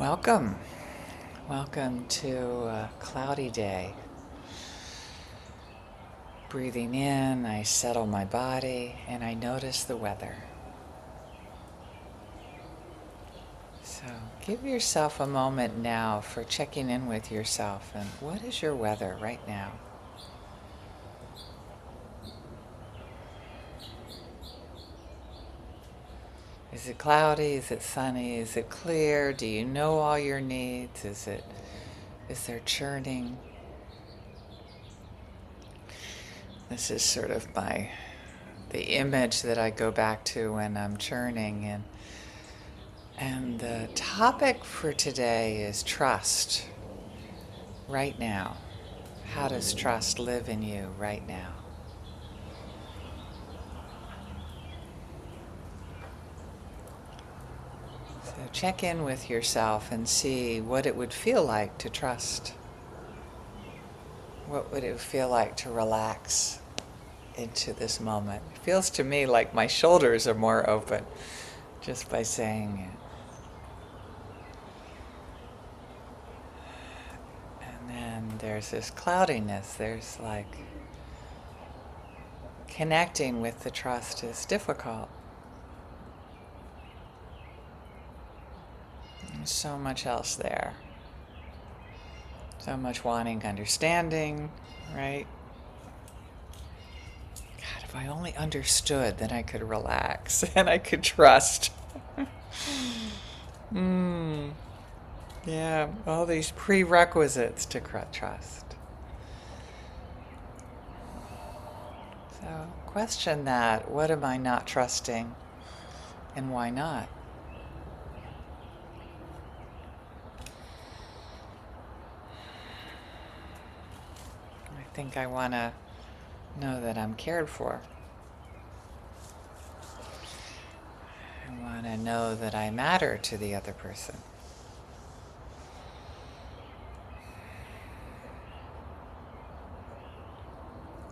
Welcome. Welcome to a cloudy day. Breathing in, I settle my body and I notice the weather. So give yourself a moment now for checking in with yourself and what is your weather right now? Is it cloudy? Is it sunny? Is it clear? Do you know all your needs? Is there churning? This is sort of the image that I go back to when I'm churning, and the topic for today is trust right now. How does trust live in you right now? So check in with yourself and see what it would feel like to trust. What would it feel like to relax into this moment? It feels to me like my shoulders are more open just by saying it. And then there's this cloudiness. There's like connecting with the trust is difficult. There's so much else there. So much wanting understanding, right? God, if I only understood, then I could relax and I could trust. Yeah, all these prerequisites to trust. So question that. What am I not trusting and why not? I think I want to know that I'm cared for. I want to know that I matter to the other person.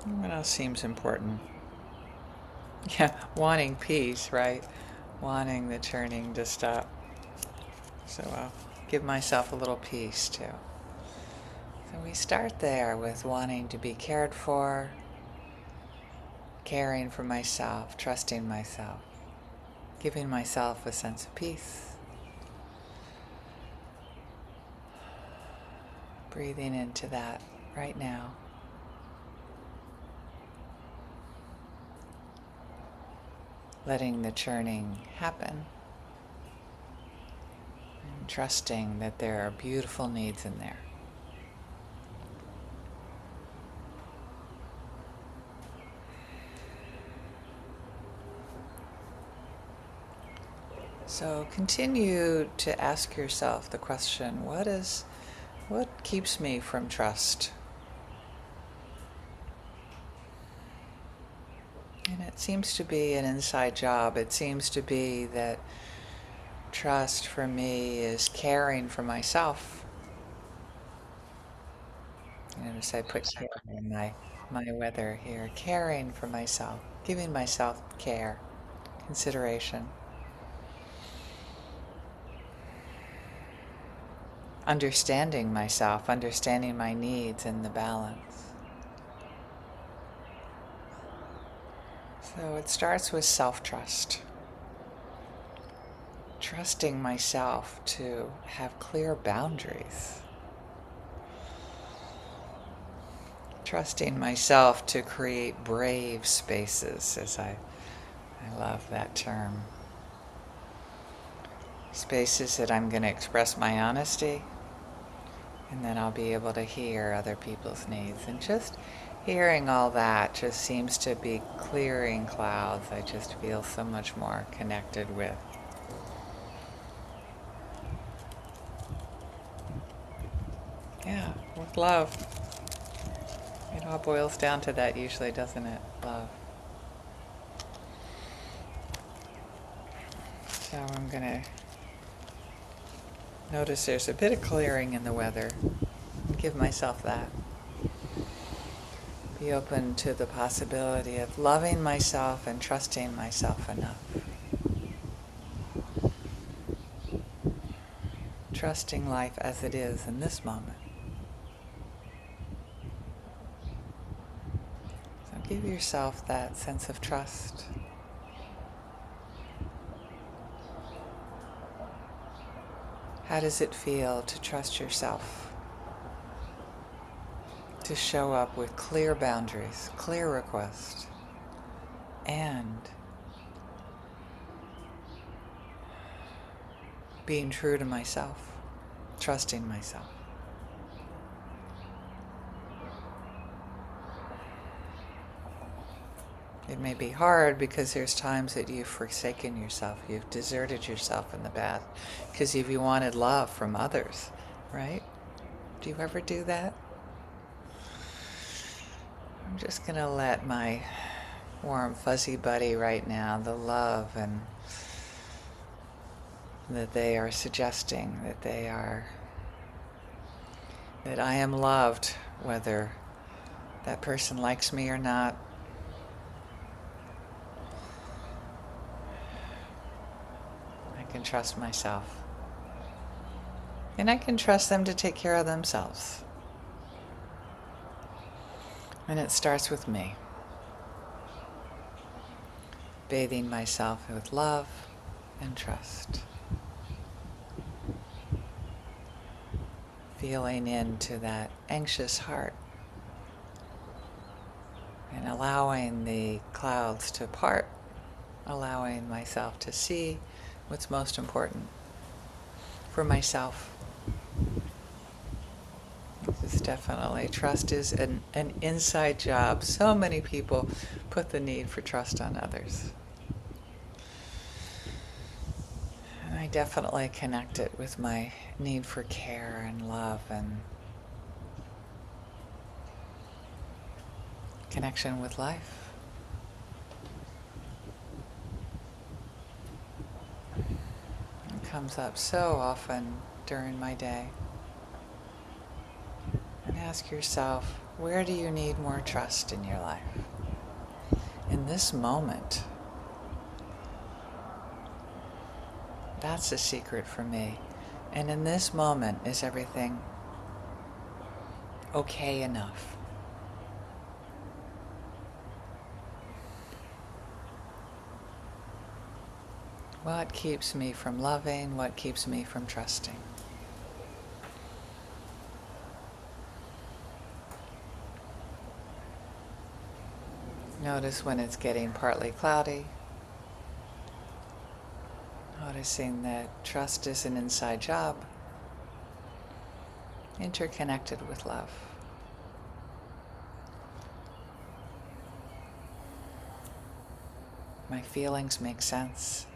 What else seems important? Yeah, wanting peace, right? Wanting the churning to stop. So I'll give myself a little peace too. So we start there with wanting to be cared for, caring for myself, trusting myself, giving myself a sense of peace. Breathing into that right now. Letting the churning happen. And trusting that there are beautiful needs in there. So continue to ask yourself the question, what keeps me from trust? And it seems to be an inside job. It seems to be that trust for me is caring for myself. You notice I put care in my weather here. Caring for myself, giving myself care, consideration. Understanding myself, understanding my needs and the balance. So it starts with self-trust. Trusting myself to have clear boundaries. Trusting myself to create brave spaces, as I love that term. Spaces that I'm going to express my honesty, and then I'll be able to hear other people's needs. And just hearing all that just seems to be clearing clouds. I just feel so much more connected with. Yeah, with love. It all boils down to that usually, doesn't it? Love. So I'm going to notice there's a bit of clearing in the weather. Give myself that. Be open to the possibility of loving myself and trusting myself enough. trusting life as it is in this moment. So give yourself that sense of trust. How does it feel to trust yourself? To show up with clear boundaries, clear requests, and being true to myself, trusting myself. It may be hard because there's times that you've forsaken yourself, you've deserted yourself in the past because you wanted love from others, right? Do you ever do that? I'm just going to let my warm, fuzzy buddy right now, the love and that they are suggesting, that I am loved, whether that person likes me or not. I can trust myself. And I can trust them to take care of themselves. And it starts with me. Bathing myself with love and trust. Feeling into that anxious heart. And allowing the clouds to part. Allowing myself to see what's most important for myself. This is definitely, trust is an inside job. So many people put the need for trust on others. And I definitely connect it with my need for care and love and connection with life. It comes up so often during my day. And ask yourself, where do you need more trust in your life? In this moment. That's the secret for me. And in this moment, is everything okay enough? What keeps me from loving? What keeps me from trusting? Notice when it's getting partly cloudy. Noticing that trust is an inside job, interconnected with love. My feelings make sense.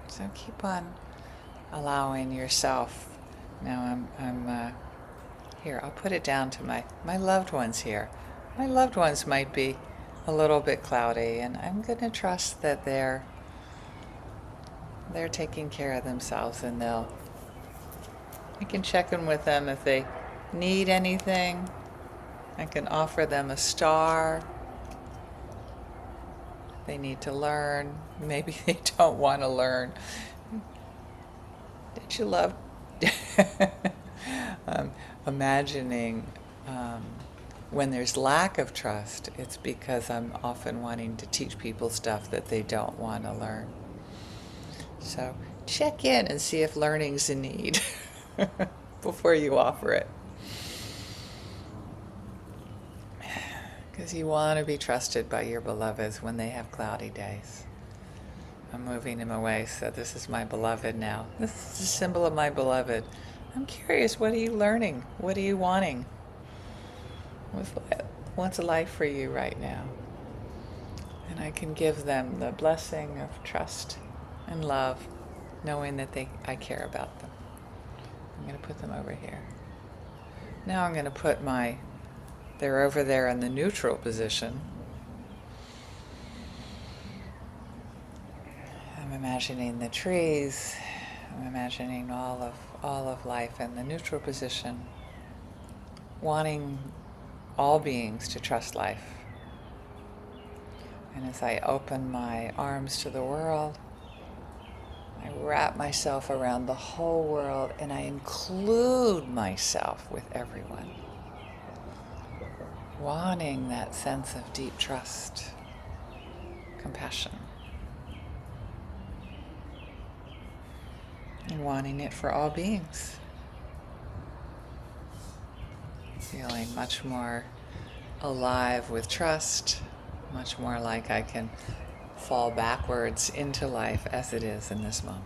So keep on allowing yourself. Now I'm here, I'll put it down to my loved ones here. My loved ones might be a little bit cloudy, and I'm going to trust that they're taking care of themselves, and I can check in with them if they need anything. I can offer them a star. They need to learn. Maybe they don't want to learn. Did you love imagining when there's lack of trust, it's because I'm often wanting to teach people stuff that they don't want to learn. So check in and see if learning's a need before you offer it. Because you want to be trusted by your beloveds when they have cloudy days. I'm moving him away, so this is my beloved now. This is a symbol of my beloved. I'm curious, what are you learning? What are you wanting? What's life for you right now? And I can give them the blessing of trust and love, knowing that I care about them. I'm going to put them over here. Now I'm going to put they're over there in the neutral position. I'm imagining the trees. I'm imagining all of life in the neutral position, wanting all beings to trust life. And as I open my arms to the world, I wrap myself around the whole world and I include myself with everyone, wanting that sense of deep trust, compassion, and wanting it for all beings. Feeling much more alive with trust, much more like I can fall backwards into life as it is in this moment.